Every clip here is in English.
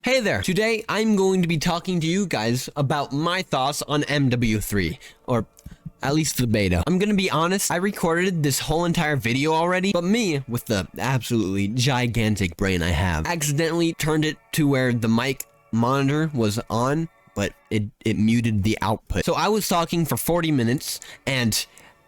Hey there! Today, I'm going to be talking to you guys about my thoughts on MW3, or at least the beta. I'm gonna be honest, I recorded this whole entire video already, but me, with the absolutely gigantic brain I have, accidentally turned it to where the mic monitor was on, but it muted the output. So I was talking for 40 minutes, and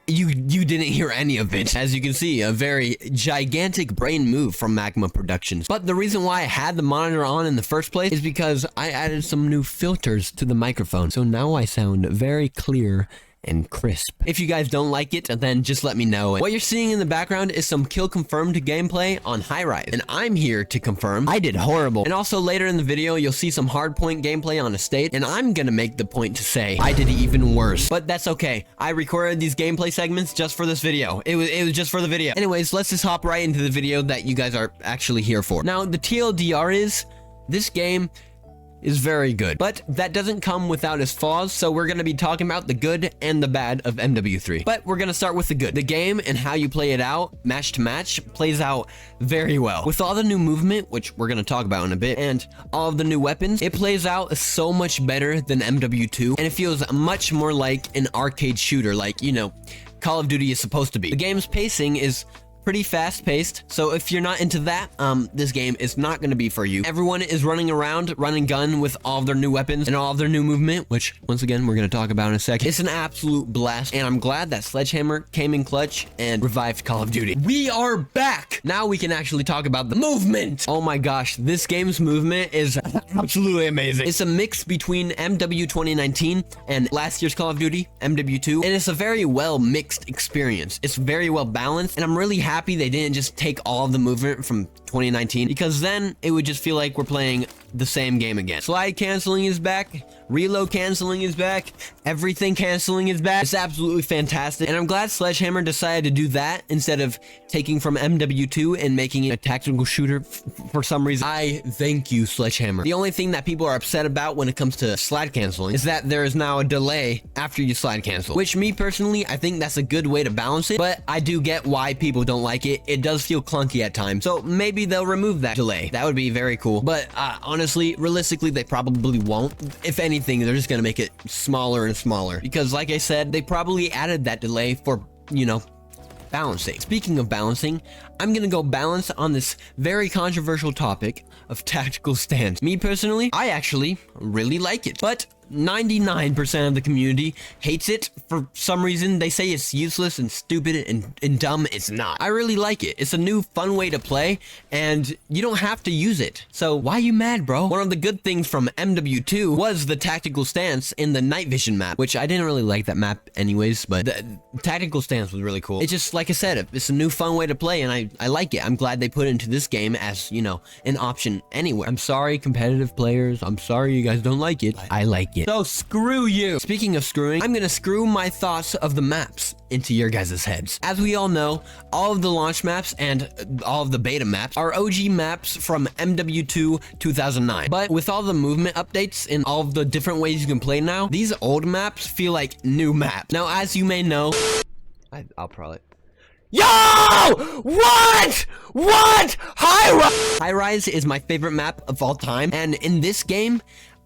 you didn't hear any of it. As you can see, a very gigantic brain move from Magma Productions. But the reason why I had the monitor on in the first place is because I added some new filters to the microphone. So now I sound very clear and crisp. If you guys don't like it, then just let me know. What you're seeing in the background is some kill confirmed gameplay on High Rise, and I'm here to confirm I did horrible. And also later in the video, you'll see some hardpoint gameplay on Estate, and I'm gonna make the point to say I did even worse. But that's okay. I recorded these gameplay segments just for this video. It was just for the video. Anyways, let's just hop right into the video that you guys are actually here for. Now, the TLDR is, this game is very good, but that doesn't come without its flaws, so we're going to be talking about the good and the bad of MW3. But we're going to start with the good. The game and how you play it out, match to match, plays out very well. With all the new movement, which we're going to talk about in a bit, and all of the new weapons, it plays out so much better than MW2, and it feels much more like an arcade shooter, like, you know, Call of Duty is supposed to be. The game's pacing is pretty fast-paced, so if you're not into that, this game is not going to be for you. Everyone is running around, run and gun with all of their new weapons and all of their new movement, which, once again, we're going to talk about in a second. It's an absolute blast, and I'm glad that Sledgehammer came in clutch and revived Call of Duty. We are back! Now we can actually talk about the movement! Oh my gosh, this game's movement is absolutely amazing. It's a mix between MW 2019 and last year's Call of Duty, MW2, and it's a very well-mixed experience. It's very well-balanced, and I'm really happy they didn't just take all of the movement from 2019, because then it would just feel like we're playing the same game again. Slide canceling is back, reload canceling is back, everything canceling is back. It's absolutely fantastic, and I'm glad Sledgehammer decided to do that instead of taking from MW2 and making it a tactical shooter for some reason. I thank you, Sledgehammer. The only thing that people are upset about when it comes to slide canceling is that there is now a delay after you slide cancel, which me personally, I think that's a good way to balance it, but I do get why people don't like it. It does feel clunky at times, so maybe they'll remove that delay. That would be very cool, but honestly, realistically, they probably won't. If anything, they're just gonna make it smaller and smaller, because like I said, they probably added that delay for, you know, balancing. Speaking of balancing, I'm gonna go balance on this very controversial topic of tactical stance. Me personally, I actually really like it, but 99% of the community hates it. For some reason, they say it's useless and stupid and dumb. It's not. I really like it. It's a new fun way to play, and you don't have to use it. So why you mad, bro? One of the good things from MW2 was the tactical stance in the night vision map, which I didn't really like that map anyways, but the tactical stance was really cool. It's just, like I said, it's a new fun way to play, and I like it. I'm glad they put it into this game as, you know, an option anywhere. I'm sorry, competitive players. I'm sorry you guys don't like it. I like it. So screw you. Speaking of screwing, I'm gonna screw my thoughts of the maps into your guys' heads. As we all know, all of the launch maps and all of the beta maps are OG maps from MW2 2009. But with all the movement updates and all of the different ways you can play now, these old maps feel like new maps. Now, as you may know, I'll probably... Yo! What? High Rise is my favorite map of all time, and in this game,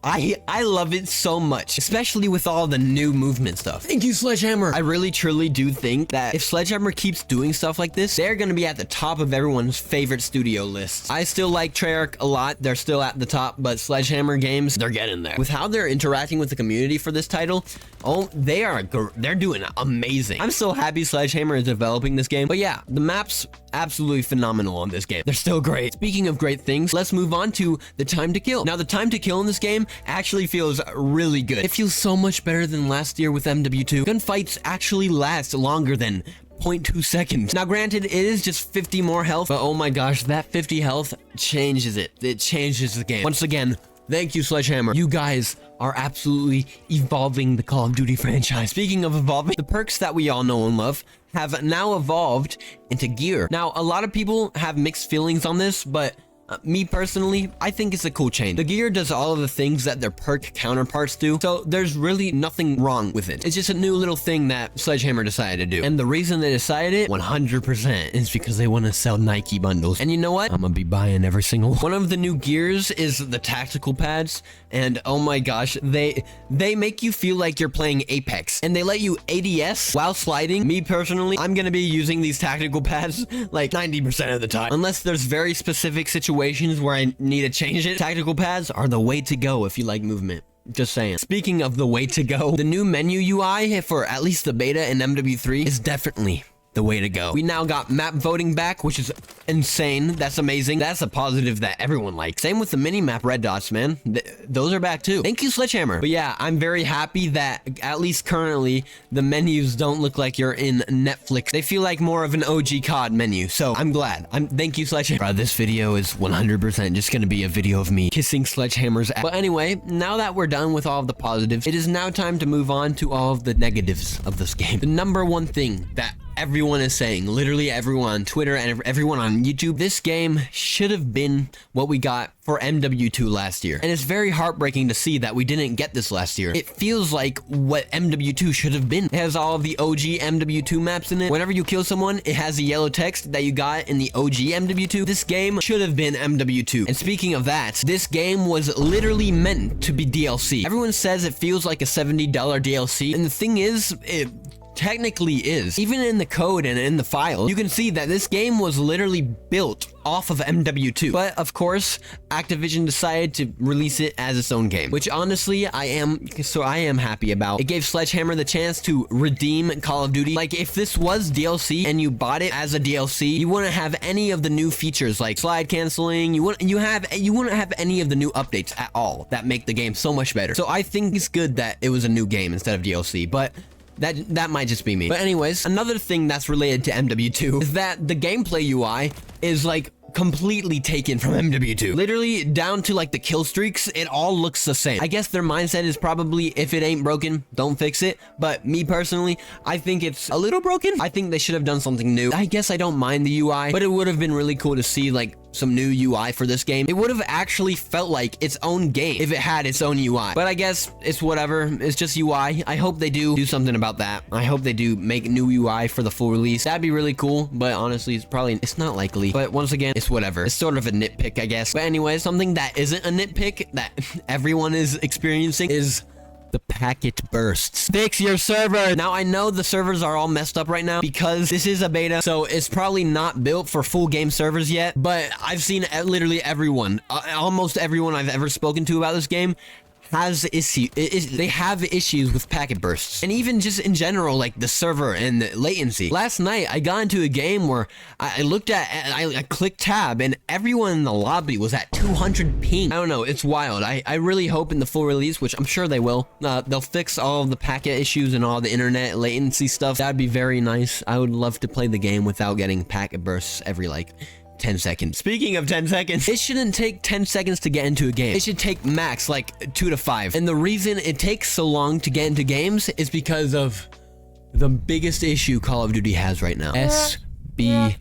I love it so much, especially with all the new movement stuff. Thank you, Sledgehammer. I really, truly do think that if Sledgehammer keeps doing stuff like this, they're going to be at the top of everyone's favorite studio lists. I still like Treyarch a lot. They're still at the top, but Sledgehammer games, they're getting there. With how they're interacting with the community for this title, oh, they're doing amazing. I'm so happy Sledgehammer is developing this game. But yeah, the maps, absolutely phenomenal on this game. They're still great. Speaking of great things, let's move on to the time to kill. Now, the time to kill in this game actually feels really good. It feels so much better than last year with MW2. Gunfights actually last longer than 0.2 seconds. Now, granted, it is just 50 more health, but oh my gosh, that 50 health changes it. It changes the game. Once again, thank you, Sledgehammer. You guys are absolutely evolving the Call of Duty franchise. Speaking of evolving, the perks that we all know and love have now evolved into gear. Now, a lot of people have mixed feelings on this, but Me personally, I think it's a cool change. The gear does all of the things that their perk counterparts do, so there's really nothing wrong with it. It's just a new little thing that Sledgehammer decided to do. And the reason they decided it, 100%, is because they want to sell Nike bundles. And you know what? I'm gonna be buying every single one. One of the new gears is the tactical pads, and oh my gosh, they make you feel like you're playing Apex, and they let you ADS while sliding. Me personally, I'm gonna be using these tactical pads like 90% of the time, unless there's very specific situations where I need to change it. Tactical pads are the way to go if you like movement. Just saying. Speaking of the way to go, the new menu UI for at least the beta in MW3 is definitely the way to go. We now got map voting back, which is insane. That's amazing. That's a positive that everyone likes. Same with the mini map red dots, man. Those are back too. Thank you, Sledgehammer. But yeah, I'm very happy that at least currently the menus don't look like you're in Netflix. They feel like more of an OG COD menu. So I'm glad. Thank you, Sledgehammer. Bro, this video is 100% just gonna be a video of me kissing Sledgehammer's ass. But anyway, now that we're done with all of the positives, it is now time to move on to all of the negatives of this game. The number one thing that everyone is saying, literally everyone on Twitter and everyone on YouTube, this game should have been what we got for MW2 last year. And it's very heartbreaking to see that we didn't get this last year. It feels like what MW2 should have been. It has all of the OG MW2 maps in it. Whenever you kill someone, it has the yellow text that you got in the OG MW2. This game should have been MW2. And speaking of that, this game was literally meant to be DLC. Everyone says it feels like a $70 DLC. And the thing is, it technically is. Even in the code and in the file, you can see that this game was literally built off of MW2. But of course, Activision decided to release it as its own game, which honestly I am happy about. It gave Sledgehammer the chance to redeem Call of Duty. Like, if this was DLC and you bought it as a DLC, you wouldn't have any of the new features like slide canceling. You wouldn't have any of the new updates at all that make the game so much better. So I think it's good that it was a new game instead of DLC, but that might just be me. But anyways, another thing that's related to MW2 is that the gameplay UI is like completely taken from MW2. Literally down to like the kill streaks, it all looks the same. I guess their mindset is probably, if it ain't broken, don't fix it. But me personally, I think it's a little broken. I think they should have done something new. I guess I don't mind the UI, but it would have been really cool to see like some new UI for this game. It would have actually felt like its own game if it had its own UI. But I guess it's whatever. It's just UI. I hope they do something about that. I hope they do make new UI for the full release. That'd be really cool, but honestly, it's not likely. But once again, it's whatever. It's sort of a nitpick, I guess. But anyway, something that isn't a nitpick that everyone is experiencing is the packet bursts. Fix your server. Now, I know the servers are all messed up right now because this is a beta, so it's probably not built for full game servers yet, but I've seen literally everyone, almost everyone I've ever spoken to about this game has they have issues with packet bursts, and even just in general, like the server and the latency. Last night I got into a game where I clicked tab and everyone in the lobby was at 200 ping. I don't know, it's wild. I really hope in the full release, which I'm sure they will, they'll fix all of the packet issues and all the internet latency stuff. That'd be very nice. I would love to play the game without getting packet bursts every like 10 seconds. Speaking of 10 seconds, it shouldn't take 10 seconds to get into a game. It should take max like 2 to 5. And the reason it takes so long to get into games is because of the biggest issue Call of Duty has right now. SBMM.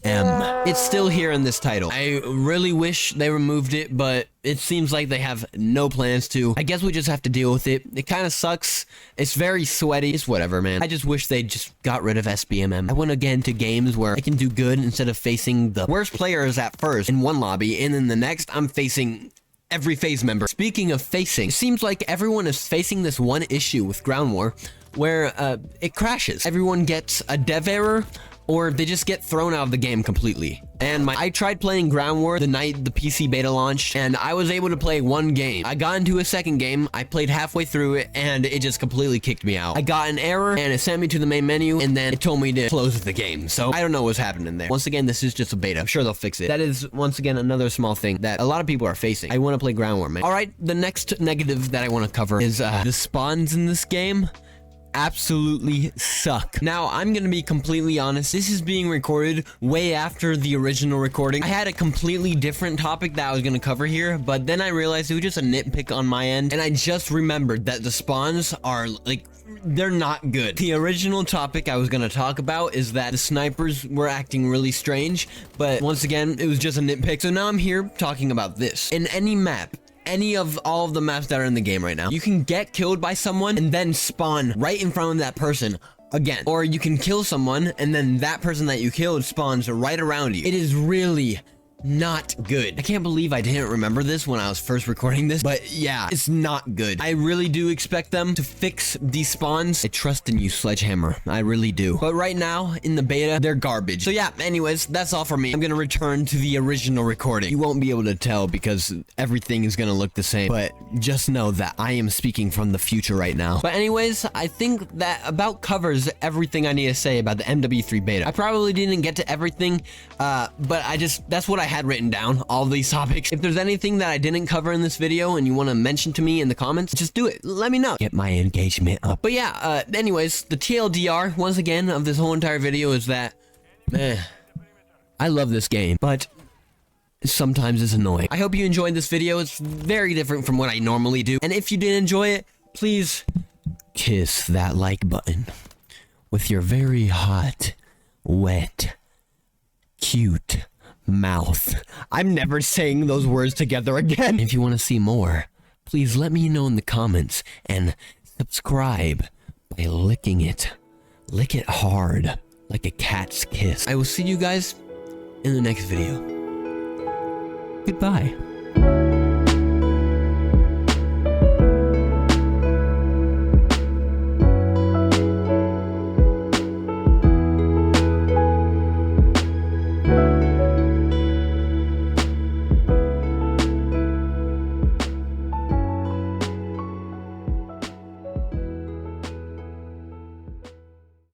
It's still here in this title. I really wish they removed it, but it seems like they have no plans to. I guess we just have to deal with it. It kind of sucks. It's very sweaty. It's whatever, man. I just wish they just got rid of SBMM. I want to get into games where I can do good instead of facing the worst players at first in one lobby, and in the next, I'm facing every phase member. Speaking of facing, it seems like everyone is facing this one issue with Ground War where it crashes. Everyone gets a dev error, or they just get thrown out of the game completely. And I tried playing Ground War the night the PC beta launched, and I was able to play one game. I got into a second game, I played halfway through it, and it just completely kicked me out. I got an error, and it sent me to the main menu, and then it told me to close the game. So I don't know what's happening there. Once again, this is just a beta. I'm sure they'll fix it. That is, once again, another small thing that a lot of people are facing. I want to play Ground War, man. All right, the next negative that I want to cover is the spawns in this game absolutely suck. Now, I'm gonna be completely honest, this is being recorded way after the original recording. I had a completely different topic that I was gonna cover here, but then I realized it was just a nitpick on my end, and I just remembered that the spawns are like they're not good. The original topic I was gonna talk about is that the snipers were acting really strange, but once again, it was just a nitpick. So now I'm here talking about this. In any map, any of all of the maps that are in the game right now, you can get killed by someone and then spawn right in front of that person again. Or you can kill someone and then that person that you killed spawns right around you. It is really not good. I can't believe I didn't remember this when I was first recording this, but yeah, it's not good. I really do expect them to fix these spawns. I trust in you, Sledgehammer. I really do. But right now, in the beta, they're garbage. So yeah, anyways, that's all for me. I'm gonna return to the original recording. You won't be able to tell because everything is gonna look the same, but just know that I am speaking from the future right now. But anyways, I think that about covers everything I need to say about the MW3 beta. I probably didn't get to everything, but that's what I had written down, all these topics. If there's anything that I didn't cover in this video and you want to mention to me in the comments, just do it. Let me know. Get my engagement up. But yeah, anyways, the TLDR, once again, of this whole entire video is that, man, I love this game, but sometimes it's annoying. I hope you enjoyed this video. It's very different from what I normally do. And if you did enjoy it, please kiss that like button with your very hot, wet, cute mouth. I'm never saying those words together again. If you want to see more, please let me know in the comments and subscribe by licking it. Lick it hard like a cat's kiss. I will see you guys in the next video. Goodbye.